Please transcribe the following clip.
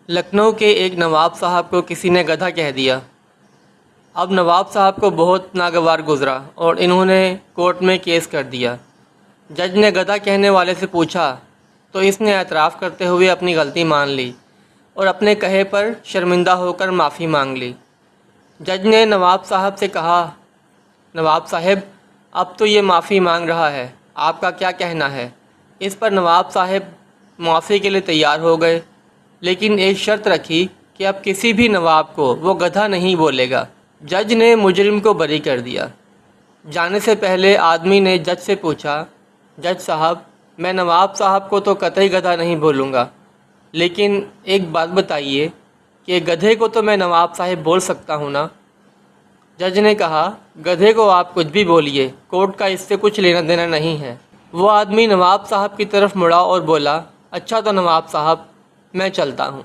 لکھنؤ کے ایک نواب صاحب کو کسی نے گدھا کہہ دیا۔ اب نواب صاحب کو بہت ناگوار گزرا اور انہوں نے کورٹ میں کیس کر دیا۔ جج نے گدھا کہنے والے سے پوچھا تو اس نے اعتراف کرتے ہوئے اپنی غلطی مان لی اور اپنے کہے پر شرمندہ ہو کر معافی مانگ لی۔ جج نے نواب صاحب سے کہا، نواب صاحب اب تو یہ معافی مانگ رہا ہے، آپ کا کیا کہنا ہے؟ اس پر نواب صاحب معافی کے لیے تیار ہو گئے، لیکن ایک شرط رکھی کہ اب کسی بھی نواب کو وہ گدھا نہیں بولے گا۔ جج نے مجرم کو بری کر دیا۔ جانے سے پہلے آدمی نے جج سے پوچھا، جج صاحب میں نواب صاحب کو تو قطعی گدھا نہیں بولوں گا، لیکن ایک بات بتائیے کہ گدھے کو تو میں نواب صاحب بول سکتا ہوں نا؟ جج نے کہا، گدھے کو آپ کچھ بھی بولیے، کورٹ کا اس سے کچھ لینا دینا نہیں ہے۔ وہ آدمی نواب صاحب کی طرف مڑا اور بولا، اچھا تو نواب صاحب میں چلتا ہوں۔